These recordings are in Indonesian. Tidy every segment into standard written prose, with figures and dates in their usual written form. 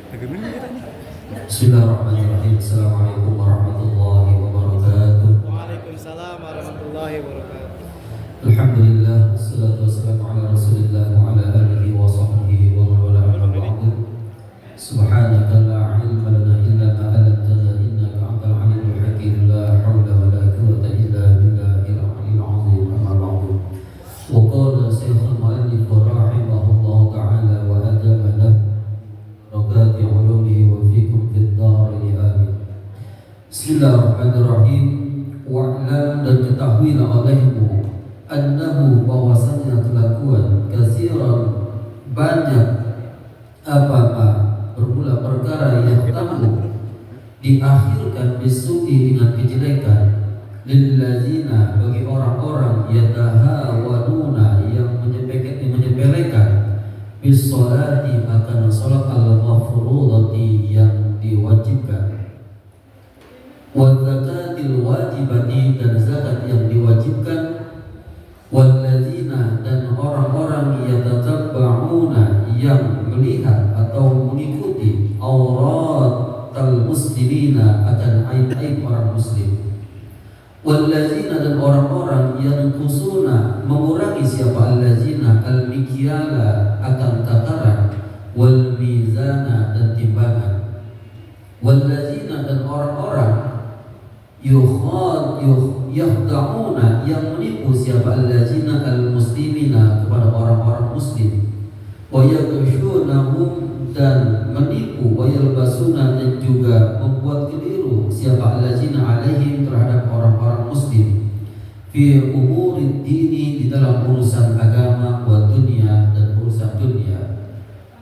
Bismillahirrahmanirrahim. Assalamualaikum warahmatullahi wabarakatuh. Waalaikumsalam warahmatullahi wabarakatuh. Alhamdulillah, wassalatu wassalamu ala Rasulillah wa ala alihi wa sahbihi wa man wala amma ba'du. Subhanaka la ilma lana illa ma 'allamtana innaka antal alimul hakim. La haula wa la quwwata illa billahil aliyyil 'azim. Amma ba'du. Wa qala Syekhul Mu'allif rahimahullah ta'ala wa adama lahu barakati 'ulumihi wa fikum fid dharain amin. Bismillahirrahmanirrahim. Wa'lam, dan ketahuilah olehmu annahu, bahwasanya kelakuan kasiran banyak apa bermula perkara yang tamu diakhirkan bisu'i dengan kejelekan, lillazina, bagi orang-orang yatahawanuna yang menyepelekan bisolati, akan salat al-mafrudati yang diwajibkan, wa zakatil wajibati, dan zakat yang diwajibkan, walladzina, dan orang-orang yatatabba'una yang melihat atau mengikuti auratal muslimina, akan aib-aib orang muslim, walladzina, dan orang-orang yang kusuna, mengurangi siapa alladzina al-mikyala, akan takaran, wal mizana, dan timbangan, walladzina, dan orang-orang yakhda'una, yang menipu siapa allazina al-muslimina, kepada orang-orang muslim, wa yaghshunahum, dan menipu, wa yalbasuna, dan juga membuat keliru siapa allazina alaihim, terhadap orang-orang muslim, fi umurid dini, di dalam urusan agama, wa dunia, dan urusan dunia,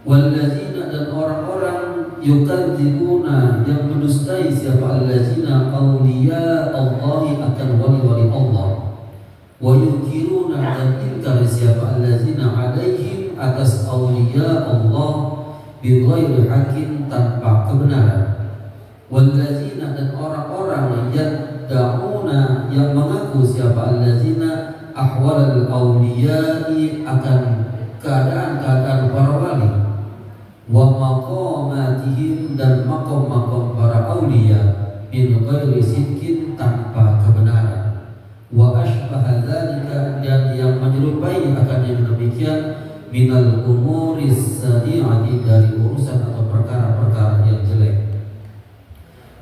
wallazina, dan orang-orang yukadzibuna, yang mendustai siapa allazina awliya Allahi, akan wali-wali Allah, wa yukiruna, dan ingkar siapa allazina alaihim, atas awliya Allah, bighairi hakim, tanpa kebenaran, wallazina, dan orang-orang yadda'una, yang mengaku siapa allazina ahwalal awliyai, akan keadaan-keadaan para wali, wa maqamatihim, dan makom-makom para aulia, min ghairi sidqin, tanpa kebenaran, wa ashbaha dzalika, dan yang menyerupai akan yang demikian, minal umuris sadi'ati, dari urusan atau perkara-perkara yang jelek,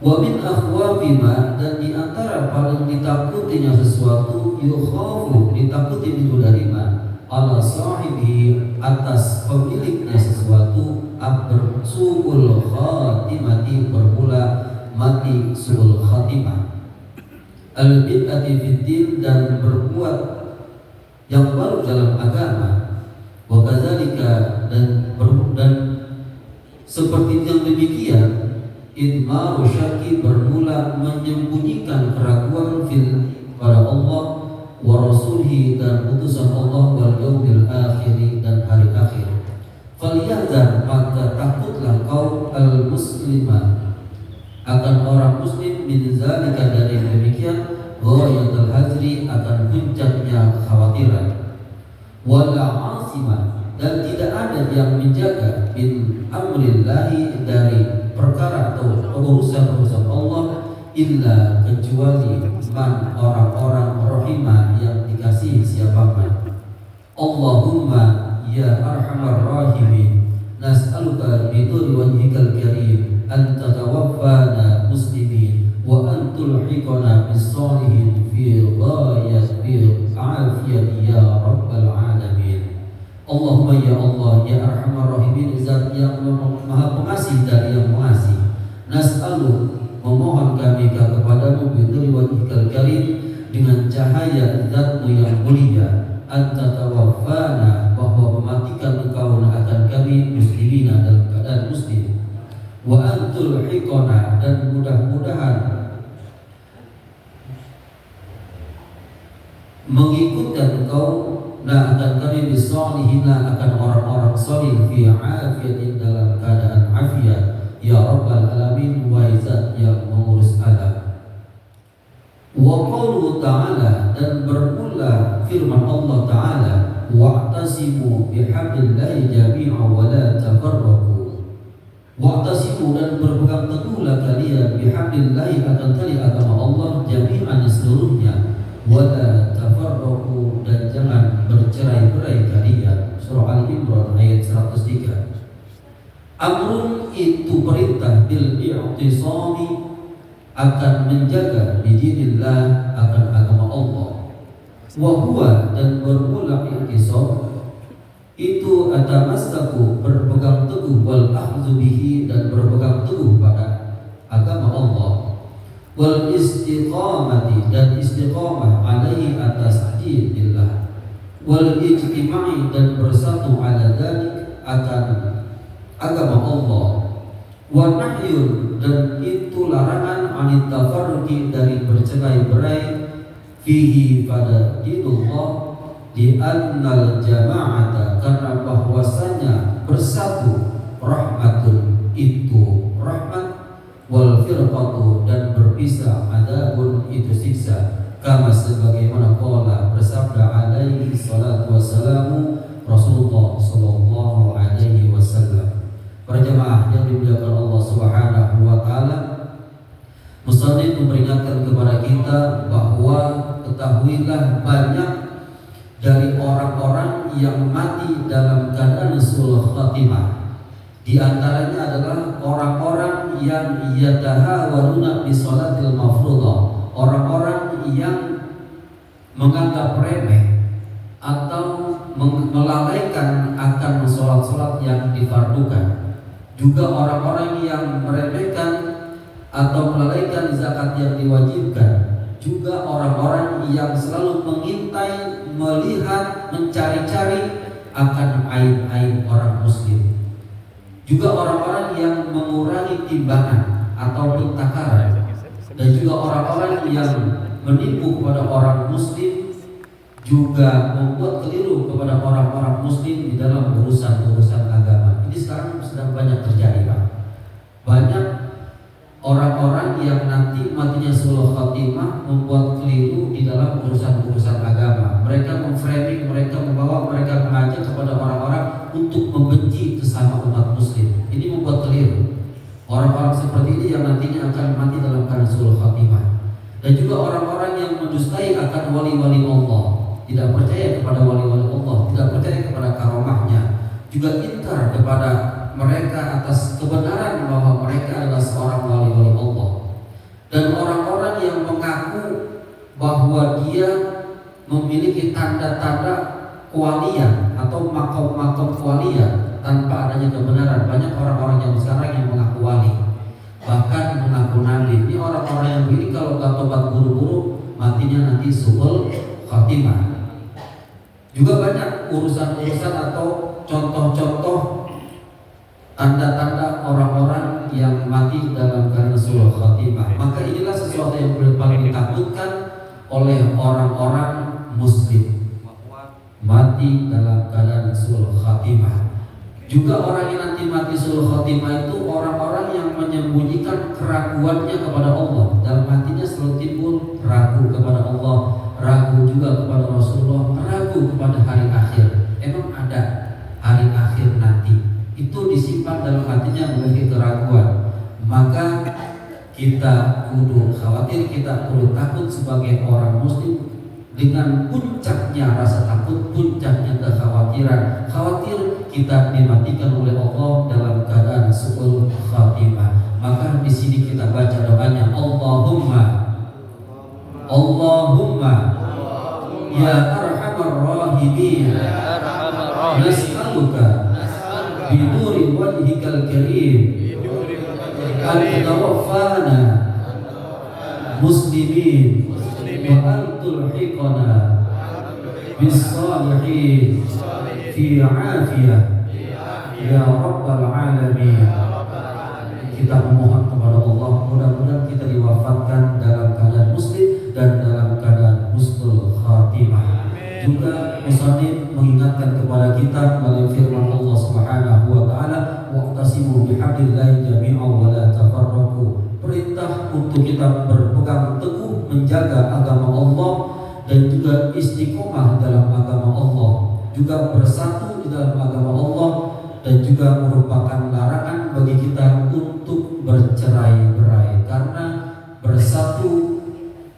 wa min akhwafi ma, dan di antara paling ditakutinya sesuatu, yukhafu, ditakuti itu dari ma, ala sahibi, atas pemiliknya sesuatu, su'ul khatimati, bermula mati su'ul khatimah, al bid'ati fid din, dan berbuat yang baru dalam agama, wa kadzalika, dan seperti yang demikian, idmaru syaki, bermula menyembunyikan keraguan fil, pada Allah wa rasulihi, dan utusan Allah, wal yaumil akhir, dan hari akhir. Falyahdhar, maka takutlah kau al-muslimah, akan orang muslim, min zalika, dari yang demikian, ghayatul hazri, akan puncaknya kekhawatiran, wala asimah, dan tidak ada yang menjaga, min amrillahi, dari perkara atau urusan-urusan Allah, illa, kecuali man, orang-orang rahimah, yang dikasihi siapapun. Allahumma ya arhamar rahimin, nas'aluka biduri wajhikal karim an tatawaffana muslimin, wa an tulhiqana bis salihin fi ghayati afiyati ya rabbal alamin. Allahumma ya Allah, ya arhamar rahimin, zat yang maha pengasih dari yang mengasih, nas'alu, memohon kami kepadamu, biduri wajhikal karim, dengan cahaya zatmu yang mulia, anta tawaffana, bahwa mematikan engkau akan kami, muslimina, dalam keadaan muslim, wa antul hiqona, dan mudah-mudahan mengikutkan engkau akan kami, bisolihina, akan orang-orang solih, fi afiyatin, dalam keadaan afiat, ya rabbal alamin, wa zat yang mengurus alam. Wa qawluhu ta'ala, dan bermula firman Allah Ta'ala, wa'tasimu bihablillahi jami'a wa la tafarraqu. Wa'tasimu bihablillahi akan tali agama Allah jami'an seluruhnya, wala tafarraqu dan jangan bercerai-berai kalian. Surah Al-Imran ayat 103. Amrun itu perintah bil i'tisami akan menjaga bidinillah akan agama Allah. Wa huwa dan bermula i'tisam itu atamassaku berpegang teguh, wal akhdhu bihi dan berpegang teguh pada agama Allah, wal istiqamati dan istiqamah alaihi atas dinillah, wal ijtima'i dan bersatu ala dzalik akan agama Allah, wa nahyun dan itu larangan anit tafarruqi dari bercerai-berai fihi pada dinullah, di annal jama'ata karena bahwasanya bersatu rahmatun itu rahmat, wal firqatu dan berpisah adabun itu siksa, kama sebagaimana qala bersabda alaihi salatu wassalamu Rasulullah sallallahu alaihi wasallam. Para jemaah yang dimuliakan Allah Subhanahu wa taala, musannif memperingatkan kepada kita bahwa ketahuilah banyak dari orang-orang yang mati dalam keadaan su'ul khatimah. Di antaranya adalah orang-orang yang yatahawaruna bi sholatil mafruḍah, orang-orang yang menganggap remeh atau melalaikan akan sholat-sholat yang difardukan. Juga orang-orang yang meremehkan atau melalaikan zakat yang diwajibkan. Juga orang-orang yang selalu mengintai, melihat, mencari-cari akan aib-aib orang muslim. Juga orang-orang yang mengurangi timbangan atau takaran. Dan juga orang-orang yang menipu kepada orang muslim, juga membuat keliru kepada orang-orang muslim di dalam urusan-urusan agama. Ini sekarang sedang banyak terjadi, Pak. Banyak orang-orang yang nanti matinya su'ul khatimah membuat keliru di dalam urusan-urusan agama. Mereka memframing, mereka membawa, mereka mengajak kepada orang-orang untuk membenci sesama umat muslim. Ini membuat keliru. Orang-orang seperti ini yang nantinya akan mati dalam keadaan su'ul khatimah. Dan juga orang-orang yang mendustai akan wali-wali Allah, tidak percaya kepada wali-wali Allah, tidak percaya kepada karomahnya, juga ingkar kepada mereka atas kebenaran bahwa mereka adalah seorang wali-wali Allah. Dan orang-orang yang mengaku bahwa dia memiliki tanda-tanda kewalian atau makom-makom kewalian tanpa adanya kebenaran. Banyak orang-orang yang sekarang yang mengaku wali, bahkan mengaku nabi. Ini orang-orang yang begini kalau gak tobat buru-buru matinya nanti su'ul khatimah. Juga banyak urusan-urusan atau contoh-contoh tanda-tanda orang-orang yang mati dalam keadaan su'ul khatimah. Maka inilah sesuatu yang paling ditakutkan oleh orang-orang muslim, mati dalam keadaan su'ul khatimah. Juga orang yang nanti mati su'ul khatimah itu orang-orang yang menyembunyikan keraguannya kepada Allah. Dalam hatinya selalu timbul ragu kepada Allah, ragu juga kepada Rasulullah, ragu kepada hari akhir. Emang ada hari akhir nanti? Itu disimpan dalam hatinya memiliki keraguan. Maka kita kudu khawatir, kita kudu takut sebagai orang muslim dengan puncaknya rasa takut, puncaknya kekhawatiran, khawatir kita dimatikan oleh Allah dalam keadaan su'ul khatimah. Maka di sini kita baca doanya, Allahumma ya arhamar rahimin, nas'aluka binuri wajhikal karim an tawaffana muslimin wa an tulhiqana bis salihin fi afiyah ya rabbal alamin. Kita memohon kepada Allah mudah-mudahan kita diwafatkan dalam keadaan muslim dan dalam keadaan husnul khatimah. Juga musannif mengingatkan kepada kita melalui firman Allah Subhanahu wa taala, wa'tasimu bihablillahi jami'an wa la tafarraqu. Perintah untuk kita berpegang teguh menjaga agama Allah dan juga istiqomah dalam agama Allah, juga bersatu di dalam agama Allah, dan juga merupakan larangan bagi kita untuk bercerai-berai karena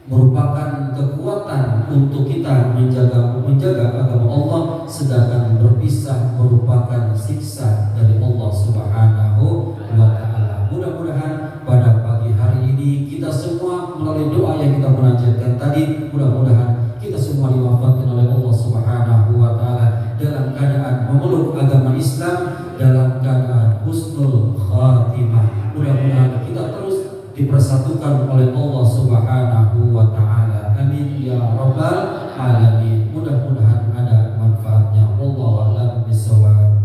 merupakan kekuatan untuk kita menjaga agama Allah, sedangkan berpisah merupakan siksa dari Allah Subhanahu wa taala. Mudah-mudahan pada pagi hari ini kita semua melalui doa yang kita munajatkan tadi, mudah-mudahan kita semua diwafatkan oleh Allah Subhanahu wa taala dalam keadaan memeluk agama Islam, dalam keadaan husnul khatimah. Mudah-mudahan kita terus dipersatukan oleh Allah Subhanahu wa taala. Amin ya rabbal alamin. Mudah-mudahan ada manfaatnya. Wallahu a'lam bishawab.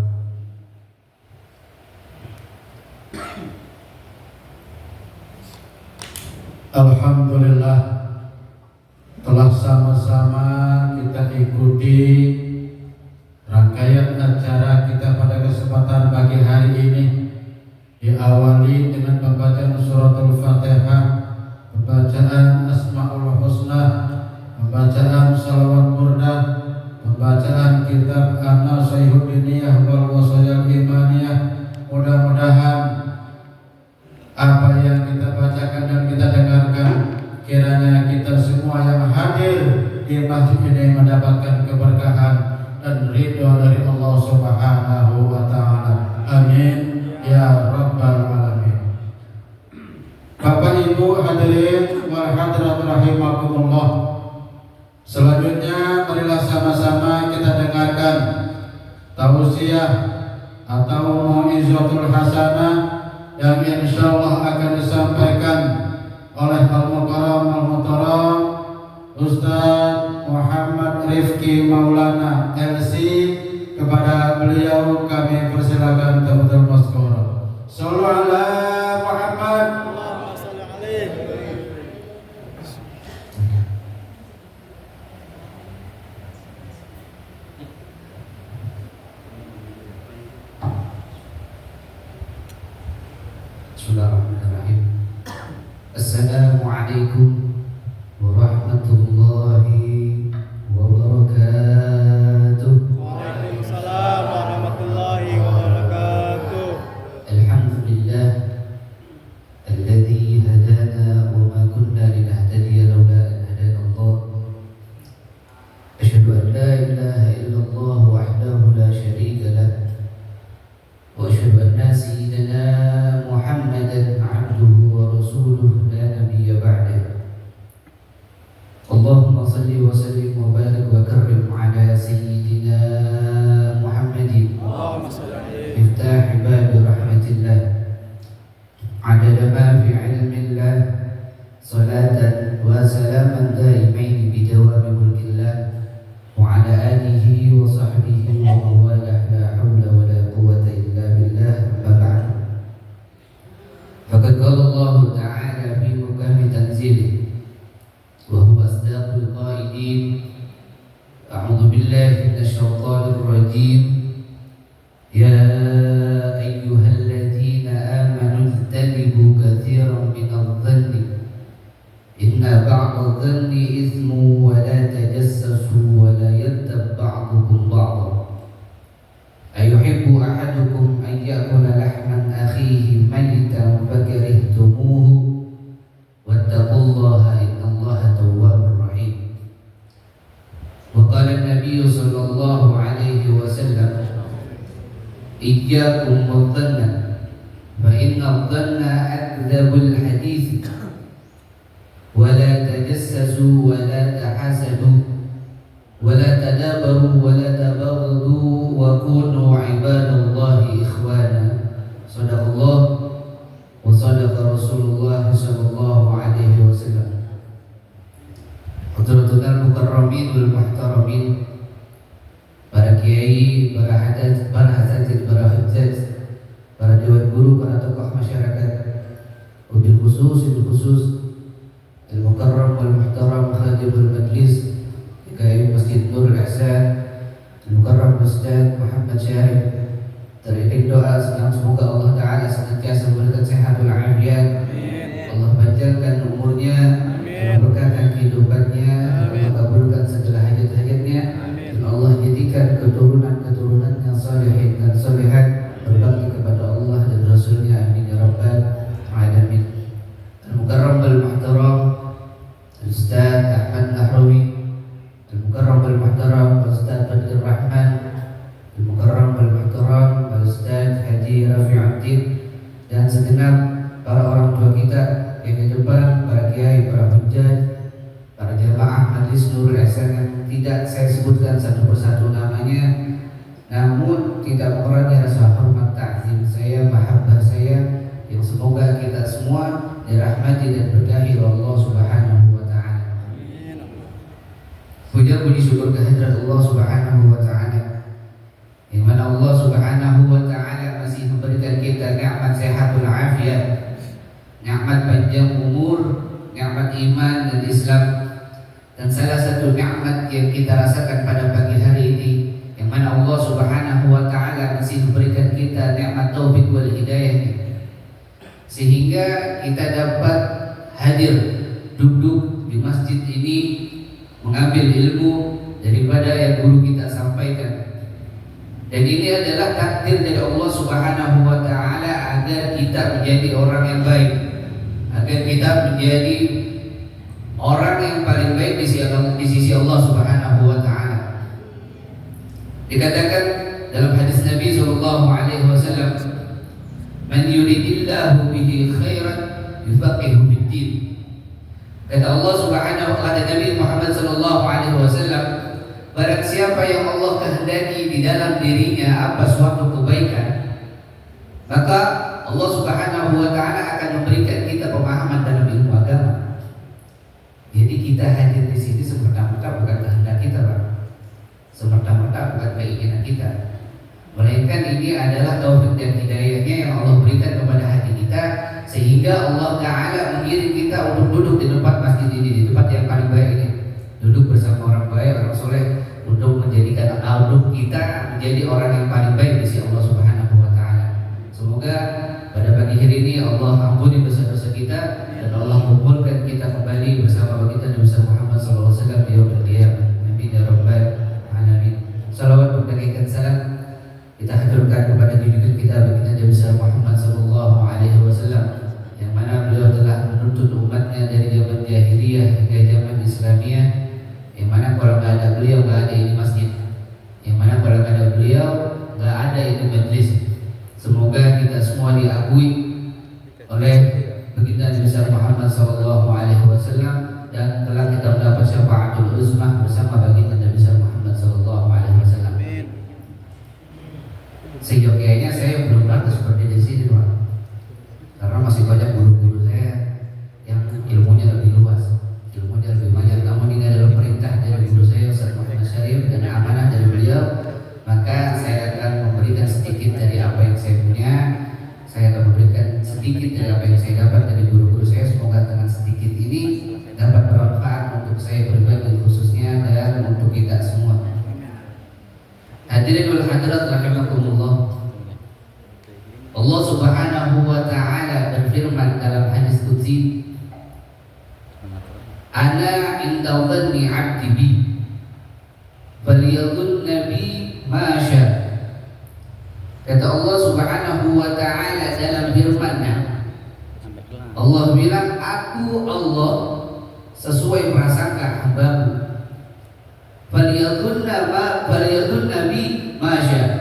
Alhamdulillah, telah sama-sama kita ikuti rangkaian acara kita pada kesempatan pagi hari ini. Diawali dengan pembacaan suratul Fatihah, pembacaan Asmaul Husna, pembacaan salawat burda, pembacaan kitab An-Nasihudiniyah wal Wasayal Imaniyah. Mudah-mudahan apa yang kita bacakan dan kita dengarkan, kiranya kita semua yang hadir di masjid ini mendapatkan keberkahan dan ridho dari Allah Subhanahu wa taala. Amin ya rabbal alamin. Bapak Ibu hadirin wal hadirat rahimakumullah. Selanjutnya marilah sama-sama kita dengarkan tausiah atau mau'izatul hasanah yang insyaallah akan disampaikan oleh Al-Mukarram Al-Muhtaram Ustaz Muhammad Rifki Maulana LC. Kepada beliau kami persilakan tafadhol maskur. Shallu ala Muhammad. Allahumma shalli alaihi. Bismillahirrahmanirrahim. Assalamualaikum warahmatullahi wabarakatuh. Waalaikumsalam warahmatullahi wabarakatuh. Alhamdulillah alladzi hadana wa ma kunna linahtadiya laula an hadana Allah. Asyhadu an la ilaha illallah wahdahu la syarika lah. Wa asyhadu anna sayyidina Muhammadan 'abduhu wa rasuluhu la nabiyya ba'dahu. Allahumma salli wa sallim wa barik wa karrim ala sayyidina Muhammadin Allahumma shalli alaihi. miftah bab rahmatillah adada ma fi ilmillah salatan wa salaman daimain bidawami mulkillah wa ala alihi wa sahbihi wa mawalah la hawla wa la quwwata illa billah. Amma ba'd. Faqad qala Allah ta'ala fi muqami tanzilih wa huwa asdaqul qailin. A'udzu billahi minasy syaithanir rajim. Ya ayyuhalladzina amanu ijtanibu katsiran minadh-dhanni inna ba'dadh-dhanni ithmun wa la tajassasu wa la yattab ba'dukum ba'dhan ayuhibbu ahadukum an ya'kula lahman akhihi maytan fakarihtumuhu wattaqullaha innallaha tawwabur rahim. Wa qala an-nabiy sallallahu alaihi wasallam iyyakum wadh-dhanna fa inna adh-dhanna akdzabul hadits wa la tajassasu wa la tahasadu wa la tadabaru wa la tabaghadu wa kunu ibadallahi ikhwana. Shadaqallah wa sadaqa Rasulullah sallallahu alaihi wasallam. Hadratul mukarramin wal muhtaramin, para kiai, para hadatsid, para hujjaj, para dewan guru, para tokoh masyarakat, wabil khusus al-mukarram wal muhtaram khadimul majlis kiai Masjid Nurul Ihsan al-mukarram Ustaz Muhammad Syarif. Teriring doa semoga Allah Ta'ala senantiasa memberikan sehatul afiat. Allah panjangkan umurnya, memberkahkan kehidupannya, mengabulkan segala hajat-hajatnya, dan Allah jadikan keturunan-keturunannya salihin dan salihat, berbakti kepada Allah dan Rasulnya. Amin ya rabbal alamin. Al-mukarram wal muhtaram Ustaz Abdin, dan segenap para orang tua kita yang di depan, para kiai, para hujjah, para jamaah Majlis Nurul Ihsan yang tidak saya sebutkan satu persatu namanya, namun tidak mengurangi rasa hormat ta'zim saya, mahabbah saya, yang semoga kita semua dirahmati dan berkahi oleh Allah Subhanahu wa taala. Puja puji syukur kehadirat Allah Subhanahu wa taala, yang mana Allah Subhanahu wa taala masih memberikan kita nikmat sehatul afiat, nikmat panjang umur, nikmat iman dan Islam. Dan salah satu nikmat yang kita rasakan pada pagi hari ini, yang mana Allah Subhanahu wa taala masih memberikan kita nikmat taufik wal hidayah, sehingga kita dapat hadir duduk di masjid ini mengambil ilmu daripada yang guru kita sampaikan. Dan ini adalah takdir dari Allah Subhanahu wa taala agar kita menjadi orang yang baik, agar kita menjadi orang yang paling baik di sisi Allah Subhanahu wa taala. Dikatakan dalam hadis Nabi sallallahu alaihi wasallam, "Man yuridillahu bihi khairan yufaqihu fid-din." Kata Allah Subhanahu wa taala, Nabi Muhammad sallallahu alaihi wasallam, barang siapa yang Allah kehendaki di dalam dirinya apa suatu kebaikan, maka Allah Subhanahu wa taala akan memberikan kita pemahaman dalam ilmu agama. Jadi kita hadir di sini semerta-merta bukan kehendak kita, Pak. Semerta-merta bukan keinginan kita, melainkan ini adalah taufik dan hidayahnya yang Allah berikan kepada hati kita, sehingga Allah Ta'ala mengirim kita untuk duduk di tempat masjid ini, di tempat yang paling baik ini, duduk bersama orang baik, orang soleh, untuk menjadikan untuk kita menjadi orang yang paling baik di sisi Allah Subhanahu wa taala. Semoga pada pagi hari ini Allah ampuni dosa-dosa kita dan Allah kumpulkan kita kembali bersama baginda Nabi Muhammad sallallahu alaihi wasallam di yaumil qiyamah. Amin ya rabbal alamin. Salawat berkaitan salam kita haturkan kepada junjungan kita baginda Nabi Muhammad sallallahu alaihi wasallam, yang mana beliau telah menuntut umatnya dari zaman jahiliyah hingga zaman Islamiyah, yang mana kalau nggak ada beliau nggak ada ini masjid, yang mana kalau nggak ada beliau nggak ada ini majlis. Semoga kita semua diakui oleh baginda Nabi Muhammad sallallahu alaihi wasallam dan telah kita mendapat syafaatul uzmah bersama baginda Nabi Muhammad sallallahu alaihi wasallam. Seyogyanya saya belum pernah seperti di sini, Pak. Karena masih banyak guru-guru saya yang ilmunya lebih luas, ilmunya lebih banyak. Namun ini adalah perintah dari guru saya Ustaz Muhammad Syarif dan amanah dari beliau, maka saya akan memberikan sedikit dari apa yang saya punya. Saya akan memberikan sedikit dari apa yang saya dapat dari guru-guru saya. Semoga dengan sedikit ini dapat bermanfaat untuk saya pribadi khususnya dan untuk kita semua. Hadirin wal hadirat rahimakumullah. Allah Subhanahu wa taala berfirman dalam hadis qudsi, "Ana inda dhanni 'abdi bi, falyadhunna bi ma syaa." Kata Allah Subhanahu wa taala dalam firman-Nya, Allah bilang, "Aku Allah sesuai prasangka hamba-Ku. Falyadhunna bi ma syaa."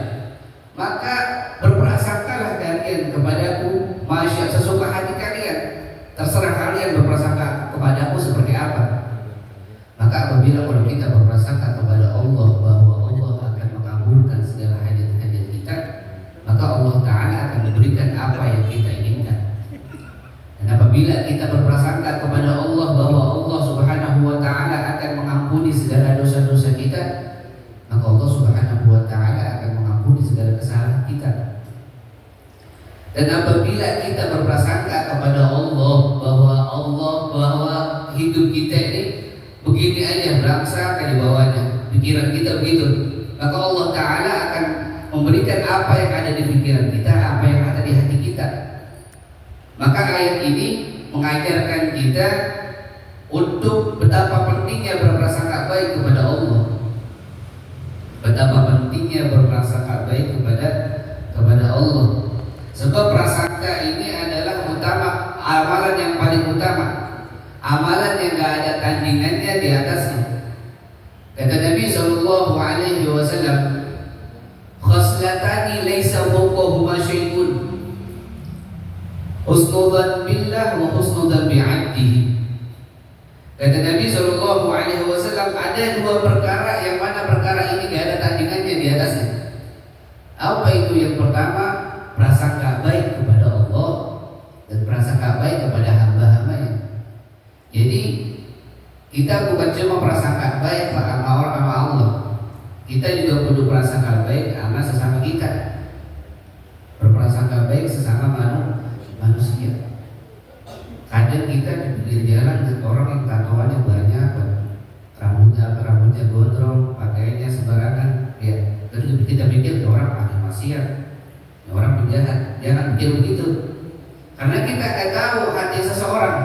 Maka berprasangkalah kalian kepadaku masya, sesuka hati kalian, terserah kalian berprasangka kepadaku seperti apa. Maka apabila kalau kita berprasangka kepada Allah bahwa Allah akan mengabulkan segala hajat-hajat kita, maka Allah Ta'ala akan memberikan apa yang kita inginkan. Dan apabila kita berprasangka kepada Allah bahwa Allah Subhanahu wa Ta'ala akan mengampuni segala dosa-dosa kita, maka Allah Subhanahu wa Ta'ala akan mengampuni segala kesalahan kita. Dan apabila kita berprasangka kepada Allah bahwa hidup kita ini begini aja, berangsaka di bawahnya, pikiran kita begitu, maka Allah Ta'ala akan memberikan apa yang ada di pikiran kita, apa yang ada di hati kita. Maka ayat ini mengajarkan kita untuk betapa pentingnya berprasangka baik kepada Allah, betapa pentingnya berprasangka baik kepada Allah. Sebab prasangka ini adalah utama, amalan yang paling utama, amalan yang gak ada tandingannya di atasnya. Kata Nabi sallallahu alaihi wasallam, "Khaslatani laisa fawqahuma syai'un, husnudzan billah wa husnudzan bi'abdihi. Kata Nabi Shallallahu Alaihi Wasallam, ada dua perkara yang mana perkara ini gak ada tandingannya di atasnya. Apa itu? Yang pertama, prasangka baik kepada Allah dan prasangka baik kepada hamba-hambanya. Jadi kita bukan cuma prasangka baik sama orang sama Allah, kita juga perlu prasangka baik sama sesama kita. Berprasangka baik sesama manusia. Kadang kita di pinggir jalan lihat orang yang tatoannya banyak, rambutnya gondrong, pakaiannya sembarangan, ya. Terus kita pikir orang ahli maksiat, orang penjahat. Jangan pikir begitu, karena kita tidak tahu hati seseorang.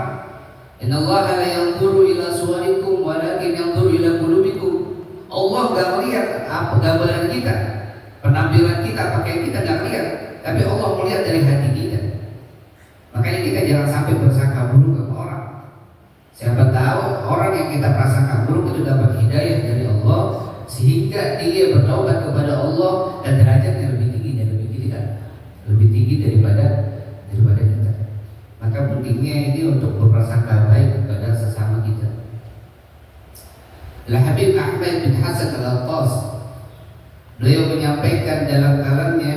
Innallaha la yanzuru ila suwarikum walakin yanzuru ila qulubikum. Allah gak melihat apa gambaran kita, penampilan kita, pakaian kita gak melihat, tapi Allah melihat dari hati kita. Makanya kita jangan sampai bersangka buruk sama orang. Siapa tahu orang yang kita prasangka buruk itu dapat hidayah dari Allah, sehingga dia bertaubat kepada Allah dan derajatnya lebih tinggi dan lebih tinggi daripada kita. Maka pentingnya ini untuk berprasangka baik kepada sesama kita. Al-Habib Ahmad bin Hasan Al-Attas, beliau menyampaikan dalam kalamnya,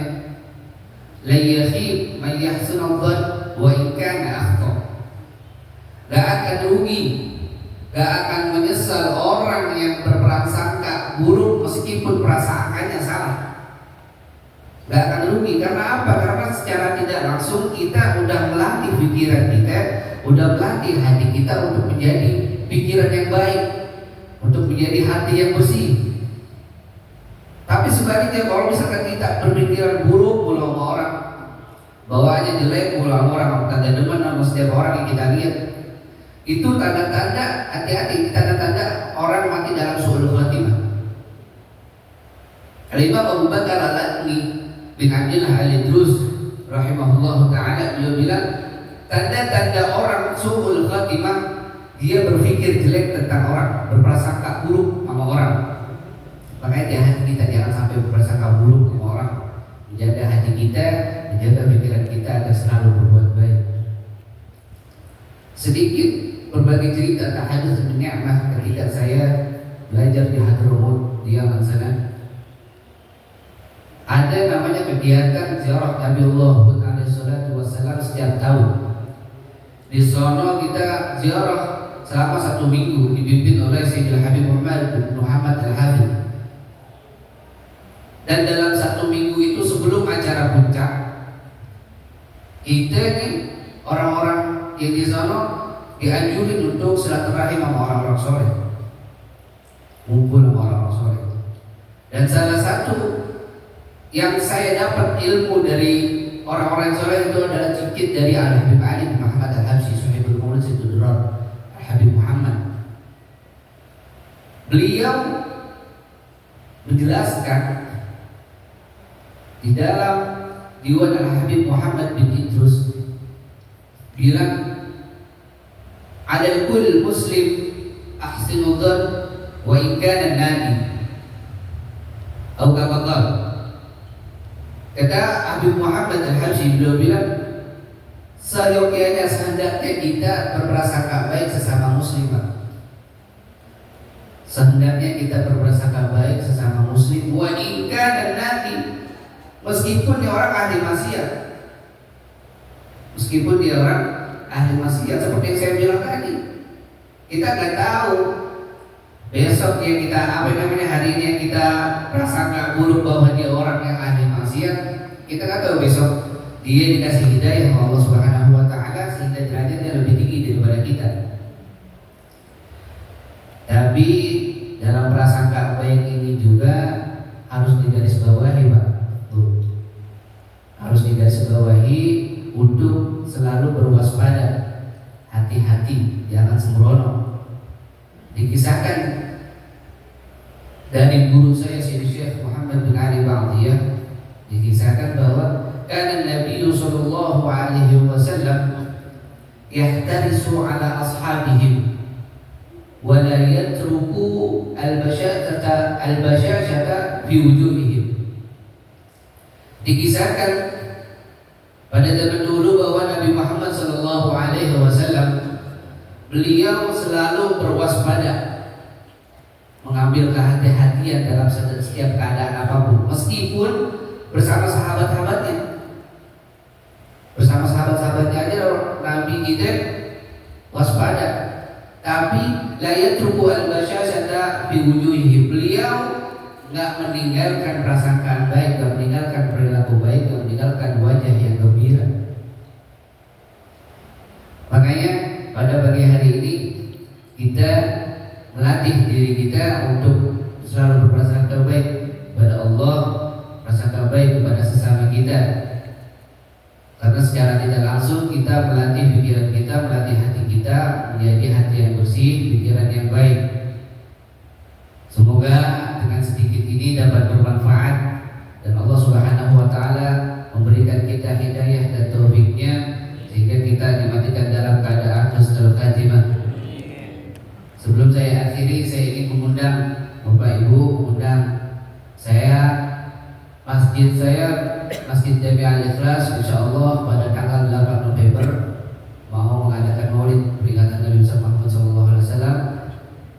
la yakhib man yahsunu dhann wa in kana akhta. Gak akan rugi, gak akan menyesal orang yang berprasangka buruk meskipun prasangkanya salah. Gak akan rugi, karena apa? Karena secara tidak langsung kita udah melatih pikiran kita, udah melatih hati kita untuk menjadi pikiran yang baik, untuk menjadi hati yang bersih. Tapi sebaliknya, kalau misalkan kita berpikiran buruk mulu sama orang, bawaannya jelek mulu sama orang, tanda demen sama setiap orang yang kita lihat, itu tanda-tanda, hati-hati, tanda-tanda orang mati dalam su'ul khatimah. Al-Imam Abu Bakar Al-Adli bin Abdillah Al-Idrus rahimahullah ta'ala, beliau bilang, tanda-tanda orang su'ul khatimah, dia berpikir jelek tentang orang, berprasangka buruk sama orang. Makanya di hati kita jangan sampai berprasangka buruk sama orang. Menjaga hati kita, menjaga pikiran kita agar selalu berbuat baik. Sedikit berbagi cerita tahadus bin ni'mah ketika saya belajar di Hadramut di Yaman sana. Ada namanya kegiatan ziarah Nabiullah alaihi salatu wassalam setiap tahun. Di sono kita ziarah selama 1 minggu, dipimpin oleh Sayyidil Habib Muhammad Al-Hafidh. Dan dalam 1 minggu itu sebelum acara puncak, kita nih orang-orang yang di sana dianjurin untuk silaturahim sama orang-orang soleh, ngumpul sama orang-orang soleh. Dan salah satu yang saya dapat ilmu dari orang-orang soleh itu adalah cikit dari Al-Habib Ali bin Muhammad Al-Habsyi, Sahibul Maulid Siddurar Al-Habib Muhammad. Beliau menjelaskan di dalam Diwan Al-Habib Muhammad bin Idrus, bilang, ada kul muslim ahsinu dhann wa in kana nabi atau kata Habib Muhammad Al-Habsyi, beliau bilang, seyogyanya sehendaknya kita berprasangka baik sesama muslim. Sehendaknya kita berprasangka baik sesama muslim, wa in kana nabi, meskipun dia orang ahli maksiat, meskipun dia orang ahli maksiat, seperti yang saya bilang tadi, kita nggak tahu besok yang kita hari ini yang kita prasangka buruk bahwa dia orang yang ahli maksiat, kita nggak tahu besok dia dikasih hidayah oleh Allah Subhanahu Wa Taala sehingga derajatnya lebih tinggi daripada kita. Tapi dalam prasangka baik ini juga harus digarisbawahi, Pak. Harus digarisbawahi untuk selalu berwaspada, hati-hati, jangan sembrono. Dikisahkan dari guru saya Syekh Muhammad bin Ali Ba'diyah, dikisahkan bahwa kana Nabi sallallahu alaihi wasallam yahtarisu ala ashabihim wa la yatruku al-bashashata fi wujuhihim. Dikisahkan pada zaman dulu bahwa Nabi Muhammad Sallallahu Alaihi Wasallam, beliau selalu berwaspada, mengambil kehati-hatian dalam setiap keadaan apapun, meskipun bersama sahabat-sahabatnya. Bersama sahabat-sahabatnya aja Nabi kita waspada, tapi la yatruku al-basyashata bi wujuhihim. Beliau nggak meninggalkan prasangkaan baik, nggak meninggalkan perilaku baik, nggak meninggalkan wajah yang gembira. Makanya pada pagi hari ini kita melatih diri kita untuk selalu berprasangka baik kepada Allah, prasangka baik kepada sesama kita. Karena secara tidak langsung kita melatih pikiran kita, melatih hati kita menjadi hati yang bersih, pikiran yang baik. Semoga dengan sedikit ini dapat bermanfaat dan Allah Subhanahu wa taala memberikan kita hidayah dan taufiknya sehingga kita dimatikan dalam keadaan husnul khatimah. Sebelum saya akhiri, saya ingin mengundang Bapak Ibu, mengundang Masjid Jami Al-Ikhlas, insyaallah pada tanggal 8 November mau mengadakan maulid peringatan Nabi Muhammad SAW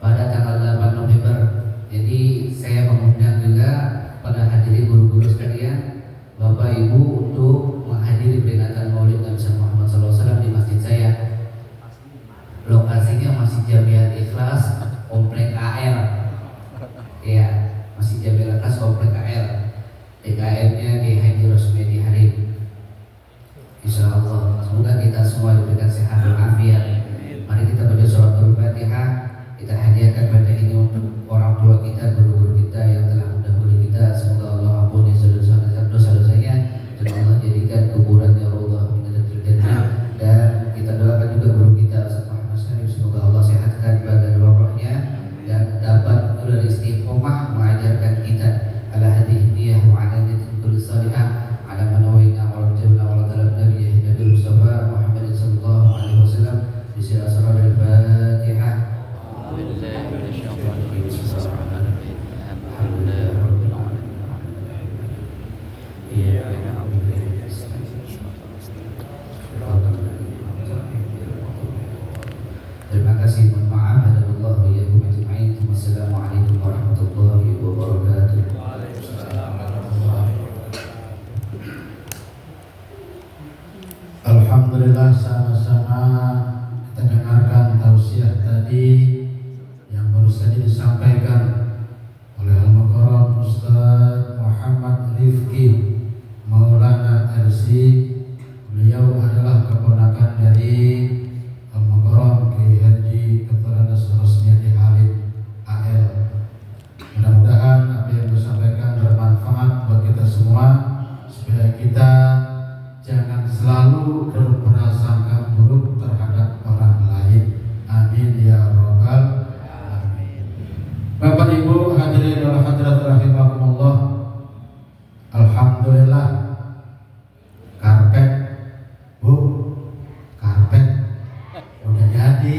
pada tanggal 8 November. Jadi saya mengundang juga pada hadirin guru-guru sekalian, Bapak Ibu untuk menghadiri peringatan maulid Nabi Muhammad SAW di masjid saya. Lokasinya Masjid Jami Al-Ikhlas, Komplek AL. Ya, Masjid Jami Al-Ikhlas, Komplek AL. DKM-nya di Haji Rosmedi Harim. Insyaallah, semoga kita semua diberikan sehat dan afiat. Mari kita baca suratul Fatihah. Kita hadiahkan pada ini untuk orang tua kita, guru-guru kita yang telah mendahului kita. Semoga Allah ampuni dosa-dosanya dan Allah jadikan kuburannya Allah minadzatil jannah. Dan kita doakan juga guru kita Ustaz Muhammad Syarif, semoga Allah sehatkan badan rohnya dan dapat nurul istiqomah mengajarkan kita ala hadhihi wa ala niyatin kulli salihah ala manawina wa rajulna wa talabna bi Nabi Mustafa Muhammad sallallahu alaihi wasallam bi surah al-Fatihah. Terima kasih, mohon maaf. Hadanallahu wa iyyakum ajma'in. Wassalamualaikum warahmatullahi wabarakatuh. Alhamdulillah, sama-sama kita dengarkan tausiah tadi yang baru saja disampaikan oleh Al-Mukarram Ustaz Muhammad Rifki Maulana RC. Beliau adalah keponakan dari Al-Mukarram Kiai Haji Dr. Anas Rosmedi Halim AL. Mudah-mudahan apa yang disampaikan bermanfaat buat kita semua, supaya kita jangan selalu berprasangka buruk terhadap orang lain. Amin ya rabbal alamin. Bapak Ibu hadirin wal hadirat rahimakumullah. Alhamdulillah, karpet Bu, karpet udah jadi,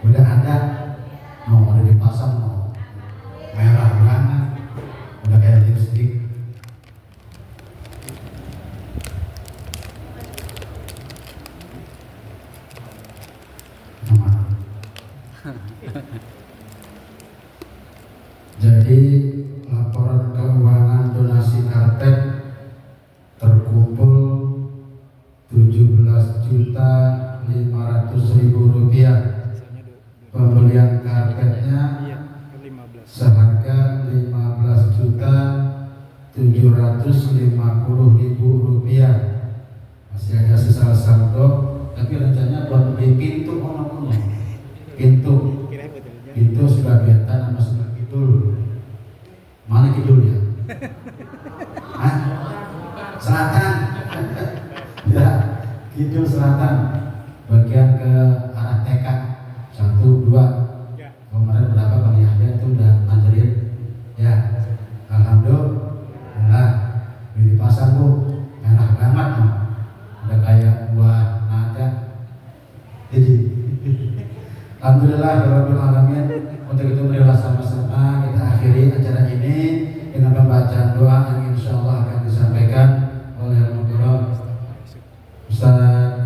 udah ada, mau udah dipasang, mau merah banget, udah kayak lipstick. Jadi laporan keuangan donasi karpet terkumpul 17.500.000 rupiah. Pembelian karpetnya seharga 15.750.000 rupiah. Masih ada sisa saldo, tapi rencananya buat beli pintu pintu sebagian tanah masuk kidul. Mana kidul ya? Hah? Selatan. Ya, kidul selatan. Bagian ke arah TK 1, 2. Kemarin berapa kali ada itu udah nganterin. Ya, alhamdulillah. Di pasar Bu, merah banget no. Udah kayak buah naga. Jadi alhamdulillah rabbil alamin. Untuk itu marilah sama-sama kita akhiri acara ini dengan pembacaan doa yang insyaallah akan disampaikan oleh Al-Mukarram Ustaz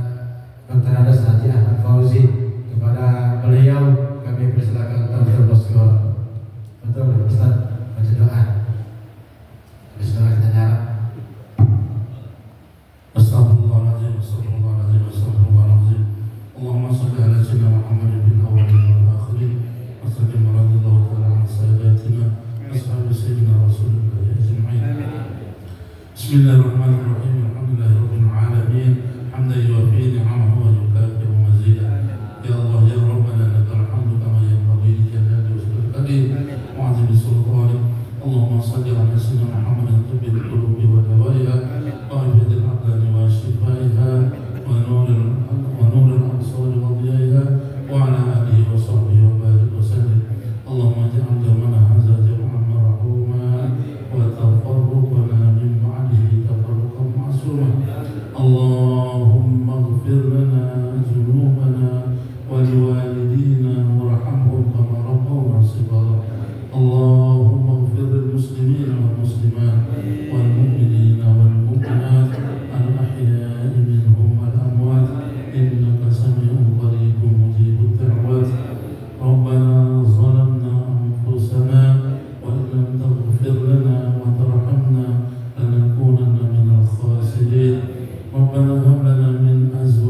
صل على سيدنا محمد في الأولين والآخرين وسلم رضي الله تعالى عن ساداتنا أصحاب سيدنا رسول الله أجمعين. بسم الله الرحمن الرحيم. الحمد لله رب العالمين حمدا يوافي نعمه ويكافئ مزيدا. يا الله يا ربنا لك الحمد كما ينبغي لجلال وجهك الكريم وعظيم سلطانك. اللهم صل على سيدنا محمد طب القلوب ودوائها وعافية الأبدان وشفائها ونور الأبصار وضيائها وعلى آله وصحبه وبارك وسلم. اللهم اجعل جمعنا هذا جمعا مرحوما وتفرقنا من بعده تفرقا معصوما. اللهم اغفر لنا ذنوبنا ولوالدينا وارحمهم كما ربونا صغارا. اللهم اغفر للمسلمين والمسلمات والمؤمنين والمؤمنات الأحياء منهم والأموات إنك سميع قريب مجيب الدعوات. ربنا ظلمنا أنفسنا وإن لم تغفر لنا وترحمنا لنكونن من الخاسرين. ربنا هب لنا من أزواجنا